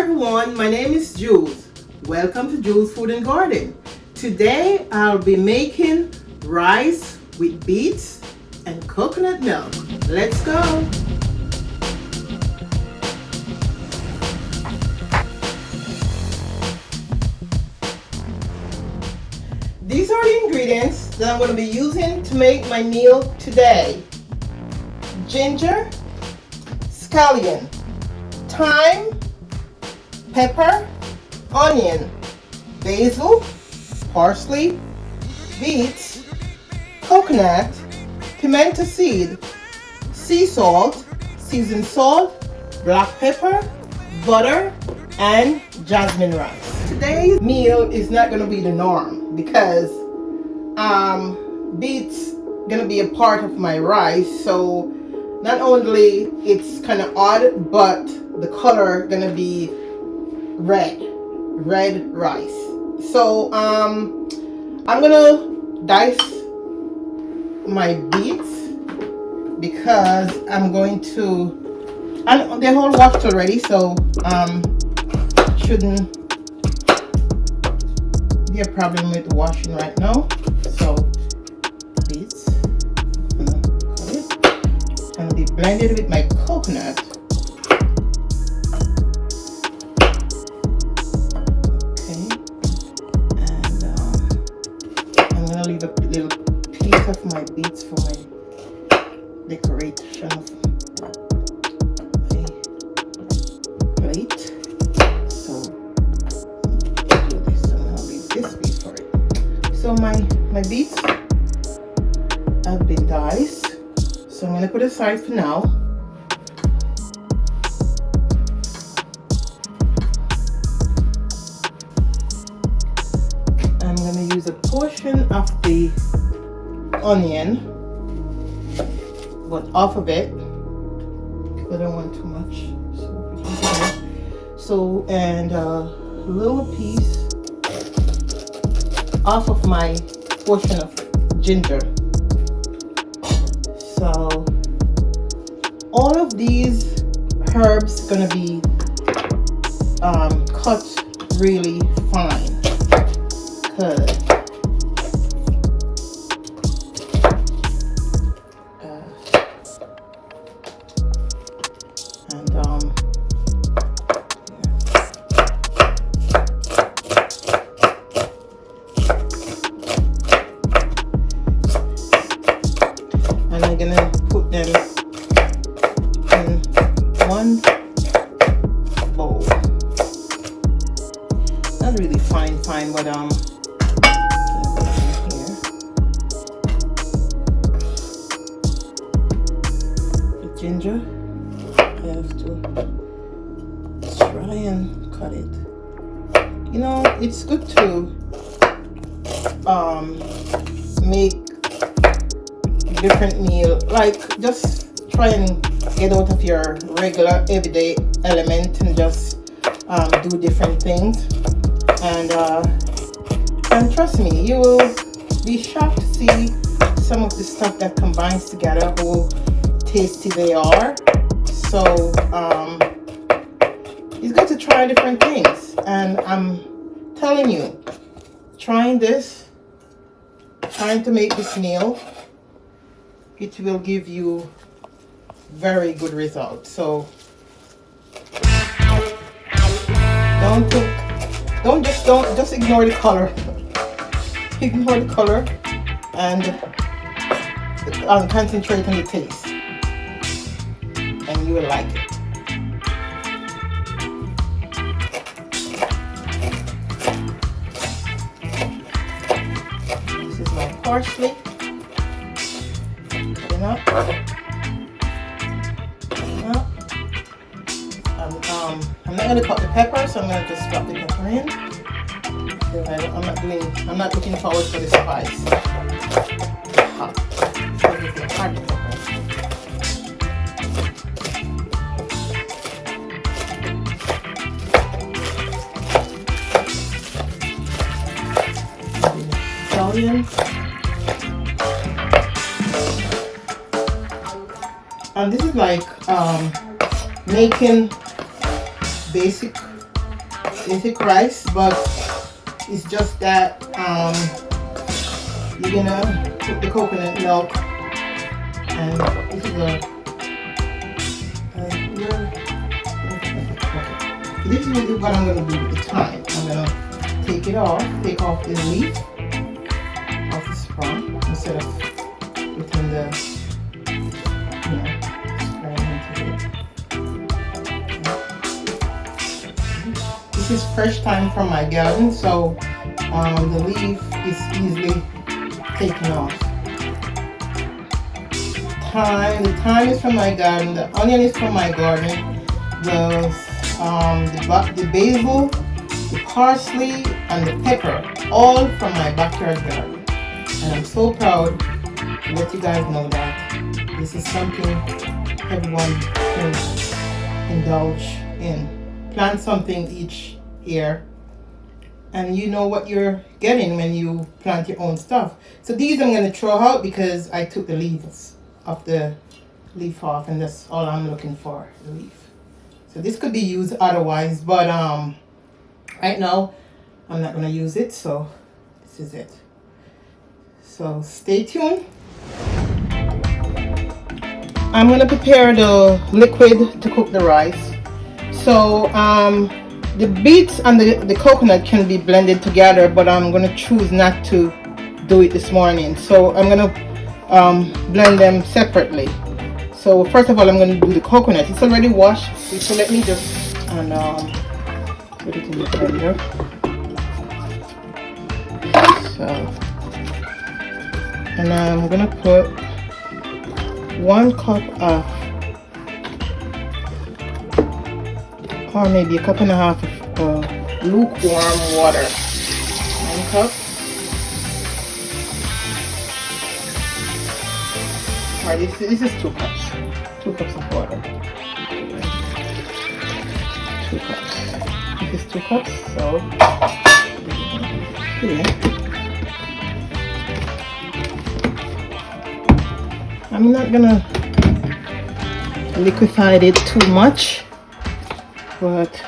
everyone, my name is Jules. Welcome to Jules Food and Garden. Today I'll be making rice with beets and coconut milk. Let's go. These are the ingredients that I'm going to be using to make my meal today. Ginger, scallion, thyme, pepper, onion, basil, parsley, beets, coconut, pimento seed, sea salt, seasoned salt, black pepper, butter, and jasmine rice. Today's meal is not going to be the norm because beets going to be a part of my rice, so not only it's kind of odd, but the color going to be red rice. So I'm gonna dice my beets because I'm going to, and they're all washed already, so shouldn't be a problem with washing right now. So beets, it's gonna be blended with my coconut. Leave a little piece of my beets for my decoration of my plate. So do this, and I'll leave this piece for it. So my beets have been diced, so I'm going to put it aside for now. I'm going to use a portion of the onion, but off of it, I don't want too much. So and a little piece off of my portion of ginger. So all of these herbs gonna be cut really fine. Good. And I'm gonna put them in one bowl. Not really fine, but ginger, I have to try and cut it. You know, it's good to make different meal, like just try and get out of your regular everyday element and just do different things, and trust me, you will be shocked to see some of the stuff that combines together, how tasty they are. So it's good to try different things, and I'm telling you, trying to make this meal, it will give you very good results. So don't just ignore the color. Ignore the color and concentrate on the taste, and you will like it. This is my parsley. Cutting up. I'm not going to cut the pepper, so I'm going to just drop the pepper in. I'm not looking forward for the spice. Hot pepper. Scallions. And this is like making basic basic rice, but it's just that you're gonna put the coconut milk, and this is this is what I'm gonna do with the thyme. I'm gonna take off the leaf of the sprout instead of putting the spraying into it. This is fresh thyme from my garden, so the leaf is easily taken off. The thyme is from my garden, the onion is from my garden, the basil, the parsley, and the pepper, all from my backyard garden. And I'm so proud to let you guys know that this is something everyone can indulge in. Plant something each year, and you know what you're getting when you plant your own stuff. So these I'm going to throw out because I took the leaves of the leaf off, and that's all I'm looking for, the leaf. So this could be used otherwise, but right now I'm not going to use it, so this is it. So stay tuned. I'm going to prepare the liquid to cook the rice. So the beets and the coconut can be blended together, but I'm going to choose not to do it this morning. So I'm going to blend them separately. So first of all, I'm going to do the coconut. It's already washed, so let me just put it in the blender. So, and I'm going to put 1 cup of, or maybe 1.5 cups of lukewarm water. 1 cup. Or this is 2 cups. 2 cups of water. 2 cups. This is 2 cups, so here. I'm not gonna liquefy it too much, but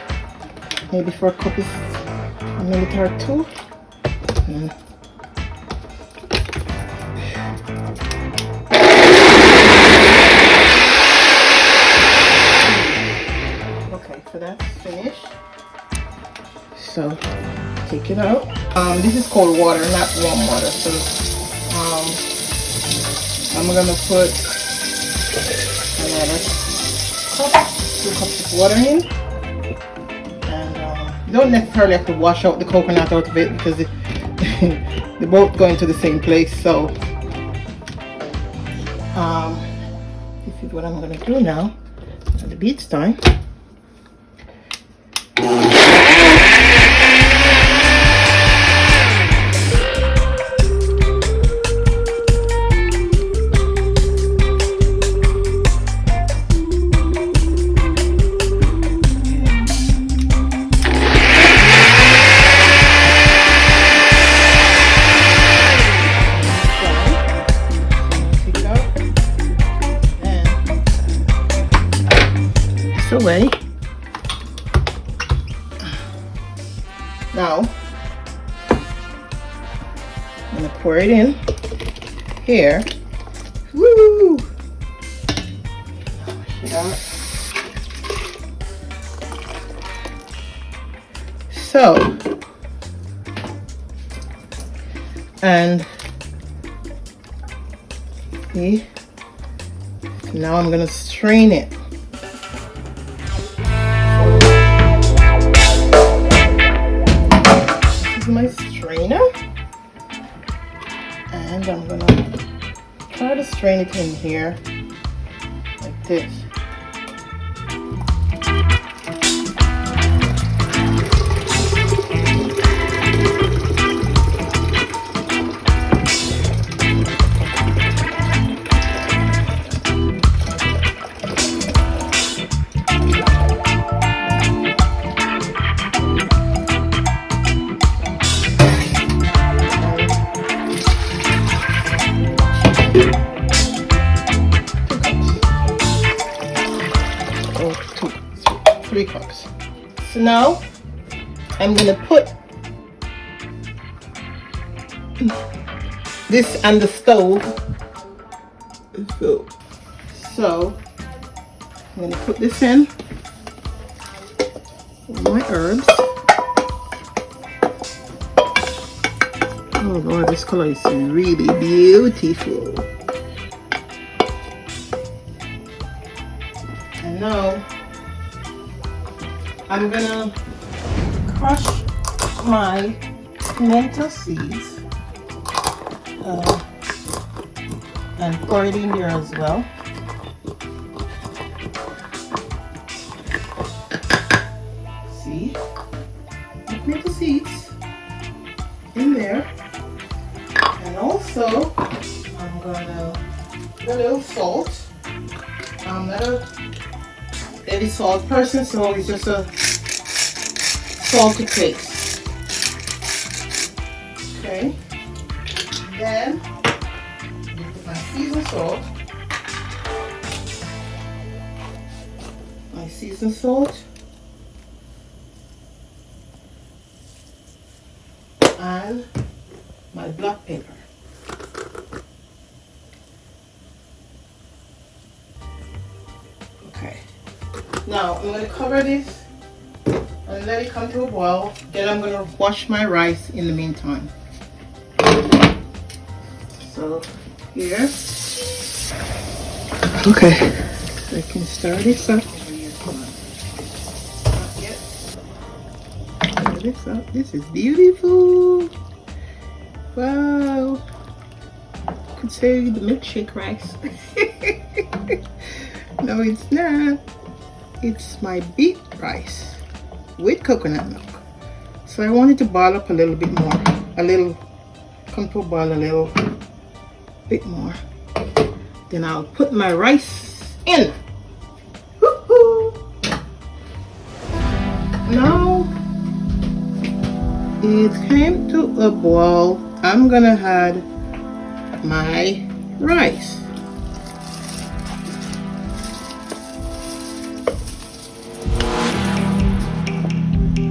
maybe for a couple of minutes or two. Okay, so that's finished. So take it out. This is cold water, not warm water. So I'm gonna put another cup, 2 cups of water in, and you don't necessarily have to wash out the coconut out of it because they're both going to the same place. So this is what I'm gonna do now at the Beets time. Away. Now I'm gonna pour it in here. Woo! So, and see, now I'm gonna strain it. My strainer, and I'm gonna try to strain it in here like this. So now I'm gonna put this on the stove. So I'm gonna put this in my herbs. Oh Lord, this color is really beautiful. And now I'm gonna crush my pimento seeds and pour it in there as well. See, pimento seeds in there, and also I'm gonna put a little salt. I'm not a heavy salt person, so it's just a salty taste. Okay, then put my seasoned salt. My seasoned salt. And my black pepper. Okay. Now I'm going to cover this and let it come to a boil. Then I'm going to wash my rice in the meantime. So here. Okay. So I can start this up. This up. This is beautiful. Wow. Could say the milkshake rice. No, it's not. It's my beet rice with coconut milk. So I wanted to boil up a little bit more. Come to a boil a little bit more. Then I'll put my rice in. Woohoo! Now it came to a boil. I'm gonna add my rice.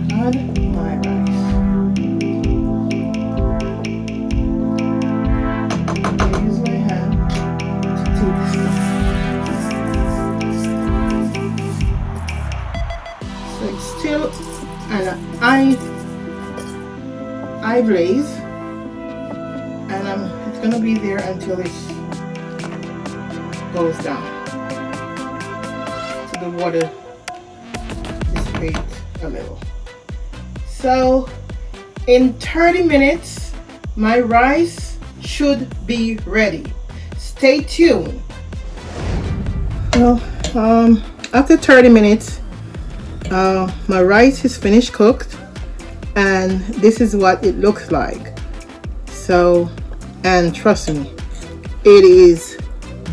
Add my rice. I use my hand to take this stuff. So it's still an eye blaze, and it's gonna be there until it goes down, so the water dissipates a little. So in 30 minutes my rice should be ready. Stay tuned. Well, after 30 minutes my rice is finished cooked, and this is what it looks like. So, and trust me, it is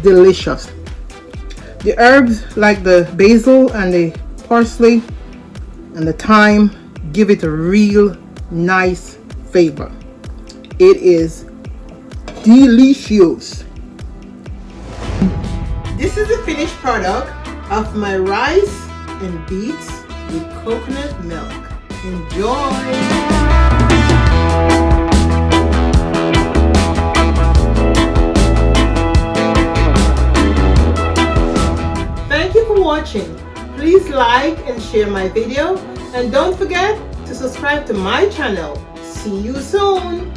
delicious. The herbs like the basil and the parsley and the thyme give it a real nice flavor. It is delicious. This is the finished product of my rice and beets with coconut milk. Enjoy! Thank you for watching. Please like and share my video, and don't forget to subscribe to my channel. See you soon!